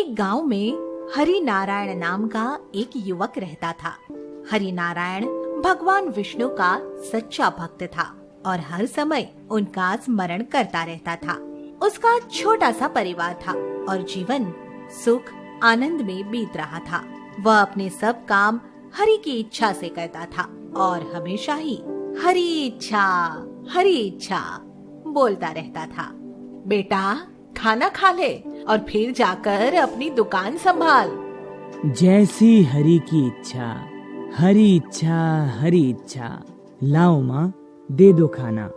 एक गांव में हरि नारायण नाम का एक युवक रहता था। हरि नारायण भगवान विष्णु का सच्चा भक्त था और हर समय उनका स्मरण करता रहता था। उसका छोटा सा परिवार था और जीवन सुख आनंद में बीत रहा था। वह अपने सब काम हरि की इच्छा से करता था और हमेशा ही हरि इच्छा बोलता रहता था। बेटा, खाना खा ले और फिर जाकर अपनी दुकान संभाल। जैसी हरि की इच्छा, हरि इच्छा। लाओ माँ, दे दो खाना।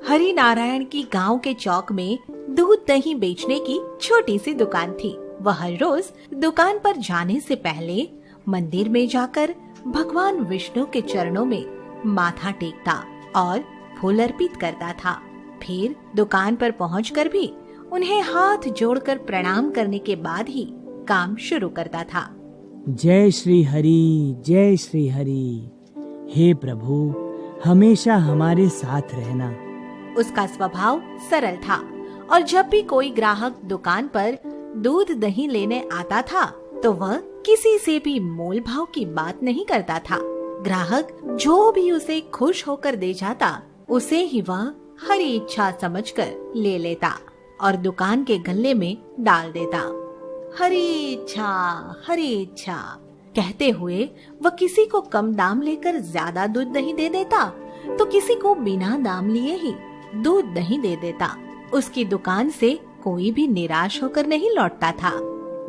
हरि नारायण की गांव के चौक में दूध दही बेचने की छोटी सी दुकान थी। वह हर रोज दुकान पर जाने से पहले मंदिर में जाकर भगवान विष्णु के चरणों में माथा टेकता और फूल अर्पित करता था। फिर दुकान पर पहुंचकर भी उन्हें हाथ जोड़कर प्रणाम करने के बाद ही काम शुरू करता था। जय श्री हरि। हे प्रभु, हमेशा हमारे साथ रहना। उसका स्वभाव सरल था और जब भी कोई ग्राहक दुकान पर दूध दही लेने आता था तो वह किसी से भी मोल भाव की बात नहीं करता था। ग्राहक जो भी उसे खुश होकर दे जाता उसे ही वह हरि इच्छा समझकर ले लेता और दुकान के गल्ले में डाल देता। हरि इच्छा कहते हुए वह किसी को कम दाम लेकर ज्यादा दूध दही दे देता तो किसी को बिना दाम लिए ही दूध दही दे देता। उसकी दुकान से कोई भी निराश होकर नहीं लौटता था।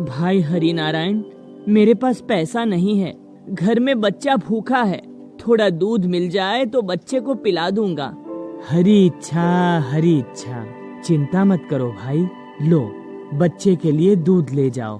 भाई हरि नारायण, मेरे पास पैसा नहीं है, घर में बच्चा भूखा है, थोड़ा दूध मिल जाए तो बच्चे को पिला दूंगा। हरि इच्छा। चिंता मत करो भाई, लो बच्चे के लिए दूध ले जाओ।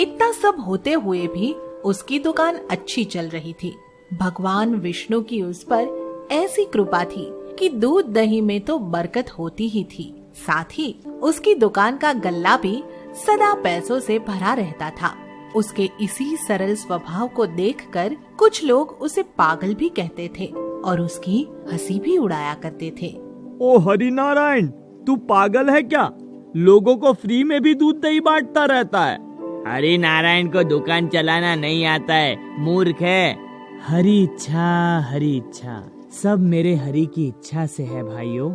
इतना सब होते हुए भी उसकी दुकान अच्छी चल रही थी। भगवान विष्णु की उस पर ऐसी कृपा थी कि दूध दही में तो बरकत होती ही थी। साथ ही उसकी दुकान का गल्ला भी सदा पैसों से भरा रहता था। उसके इसी सरल स्वभाव को देखकर कुछ लोग उसे पागल भी कहते थे और उसकी हंसी भी उड़ाया करते थे। ओ हरि नारायण, तू पागल है क्या? लोगों को फ्री में भी दूध दही बांटता रहता है। हरि नारायण को दुकान चलाना नहीं आता है, मूर्ख है। हरि इच्छा, सब मेरे हरि की इच्छा से है भाइयों।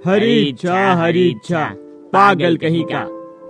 हरि इच्छा, पागल कहीं का।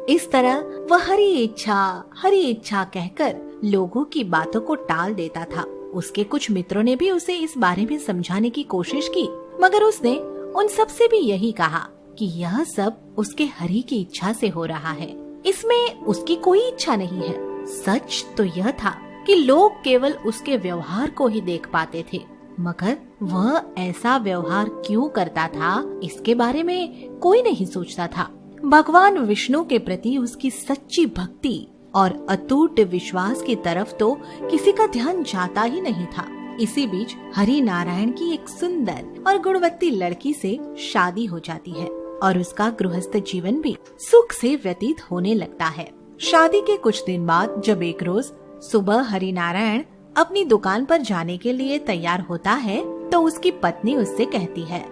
इस तरह वह हरि इच्छा कहकर लोगों की बातों को टाल देता था। उसके कुछ मित्रों ने भी उसे इस बारे में समझाने की कोशिश की, मगर उसने उन सब से भी यही कहा कि यह सब उसके हरि की इच्छा से हो रहा है, इसमें उसकी कोई इच्छा नहीं है। सच तो यह था कि लोग केवल उसके व्यवहार को ही देख पाते थे, मगर वह ऐसा व्यवहार क्यों करता था इसके बारे में कोई नहीं सोचता था। भगवान विष्णु के प्रति उसकी सच्ची भक्ति और अटूट विश्वास की तरफ तो किसी का ध्यान जाता ही नहीं था। इसी बीच हरि नारायण की एक सुंदर और गुणवती लड़की से शादी हो जाती है और उसका गृहस्थ जीवन भी सुख से व्यतीत होने लगता है। शादी के कुछ दिन बाद जब एक रोज सुबह हरि नारायण अपनी दुकान पर जाने के लिए तैयार होता है तो उसकी पत्नी उससे कहती है,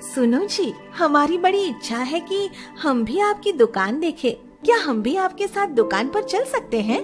सुनो जी, हमारी बड़ी इच्छा है कि हम भी आपकी दुकान देखें। क्या हम भी आपके साथ दुकान पर चल सकते हैं?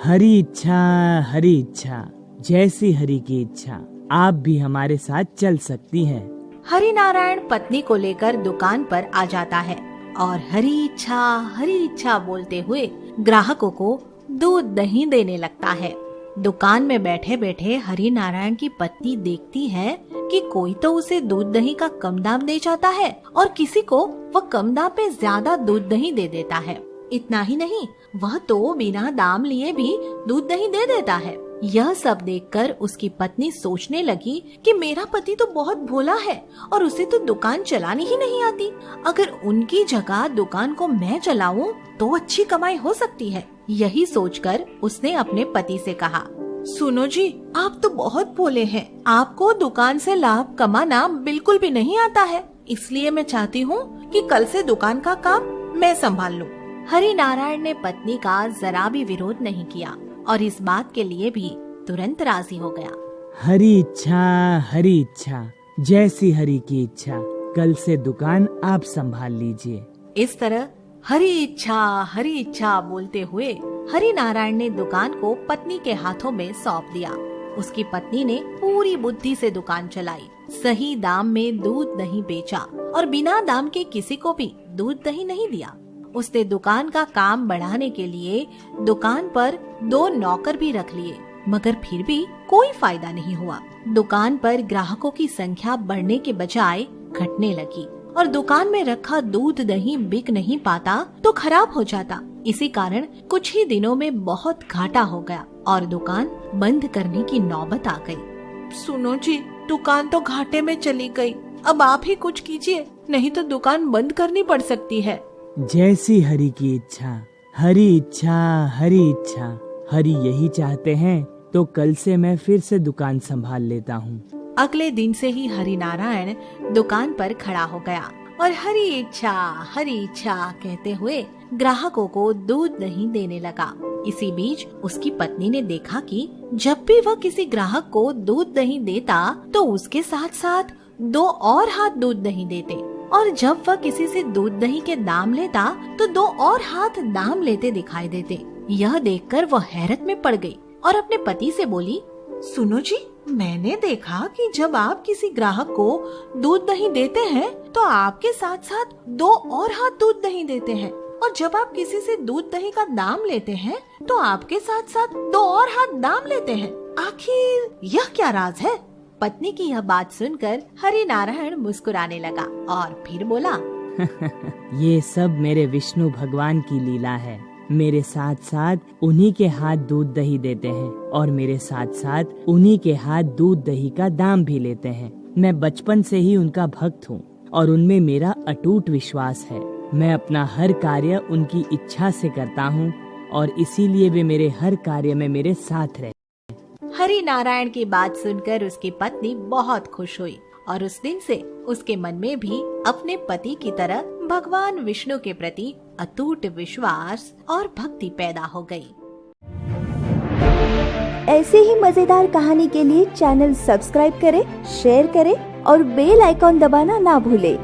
हरि इच्छा, जैसी हरि की इच्छा, आप भी हमारे साथ चल सकती हैं। हरि नारायण पत्नी को लेकर दुकान पर आ जाता है और हरि इच्छा बोलते हुए ग्राहकों को दूध दही देने लगता है। दुकान में बैठे बैठे हरि नारायण की पत्नी देखती है कि कोई तो उसे दूध दही का कम दाम दे जाता है और किसी को वह कम दाम पे ज्यादा दूध दही दे देता है। इतना ही नहीं, वह तो बिना दाम लिए भी दूध दही दे देता है। यह सब देखकर उसकी पत्नी सोचने लगी कि मेरा पति तो बहुत भोला है और उसे तो दुकान चलानी ही नहीं आती। अगर उनकी जगह दुकान को मैं चलाऊं तो अच्छी कमाई हो सकती है। यही सोचकर उसने अपने पति से कहा, सुनो जी, आप तो बहुत भोले हैं, आपको दुकान से लाभ कमाना बिल्कुल भी नहीं आता है, इसलिए मैं चाहती हूँ कि कल से दुकान का काम मैं संभाल लूँ। हरि नारायण ने पत्नी का जरा भी विरोध नहीं किया और इस बात के लिए भी तुरंत राजी हो गया। हरि इच्छा, जैसी हरि की इच्छा, कल से दुकान आप संभाल लीजिए। इस तरह हरी इच्छा बोलते हुए हरि नारायण ने दुकान को पत्नी के हाथों में सौंप दिया। उसकी पत्नी ने पूरी बुद्धि से दुकान चलाई, सही दाम में दूध दही बेचा और बिना दाम के किसी को भी दूध दही नहीं दिया। उसने दुकान का काम बढ़ाने के लिए दुकान पर 2 नौकर भी रख लिए, मगर फिर भी कोई फायदा नहीं हुआ। दुकान पर ग्राहकों की संख्या बढ़ने के बजाय घटने लगी और दुकान में रखा दूध दही बिक नहीं पाता तो खराब हो जाता। इसी कारण कुछ ही दिनों में बहुत घाटा हो गया और दुकान बंद करने की नौबत आ गई। सुनो जी, दुकान तो घाटे में चली गई, अब आप ही कुछ कीजिए, नहीं तो दुकान बंद करनी पड़ सकती है। जैसी हरि की इच्छा, हरि इच्छा, हरि इच्छा। हरि यही चाहते हैं तो कल से मैं फिर से दुकान संभाल लेता हूँ। अगले दिन से ही हरि नारायण दुकान पर खड़ा हो गया और हरि इच्छा कहते हुए ग्राहकों को दूध दही देने लगा। इसी बीच उसकी पत्नी ने देखा कि जब भी वह किसी ग्राहक को दूध दही देता तो उसके साथ साथ 2 और हाथ दूध दही देते, और जब वह किसी से दूध दही के दाम लेता तो 2 और हाथ दाम लेते दिखाई देते। यह देखकर वह हैरत में पड़ गई और अपने पति से बोली, सुनो जी, मैंने देखा कि जब आप किसी ग्राहक को दूध दही देते हैं तो आपके साथ साथ 2 और हाथ दूध दही देते हैं, और जब आप किसी से दूध दही का दाम लेते हैं तो आपके साथ साथ 2 और हाथ दाम लेते हैं। आखिर यह क्या राज है? पत्नी की यह बात सुनकर हरि नारायण मुस्कुराने लगा और फिर बोला, ये सब मेरे विष्णु भगवान की लीला है। मेरे साथ साथ उन्हीं के हाथ दूध दही देते हैं और मेरे साथ साथ उन्हीं के हाथ दूध दही का दाम भी लेते हैं। मैं बचपन से ही उनका भक्त हूँ और उनमें मेरा अटूट विश्वास है। मैं अपना हर कार्य उनकी इच्छा से करता हूँ और इसीलिए वे मेरे हर कार्य में मेरे साथ रहते। हरि नारायण की बात सुनकर उसकी पत्नी बहुत खुश हुई और उस दिन से उसके मन में भी अपने पति की तरह भगवान विष्णु के प्रति अटूट विश्वास और भक्ति पैदा हो गई। ऐसे ही मजेदार कहानी के लिए चैनल सब्सक्राइब करें, शेयर करें और बेल आइकॉन दबाना ना भूलें।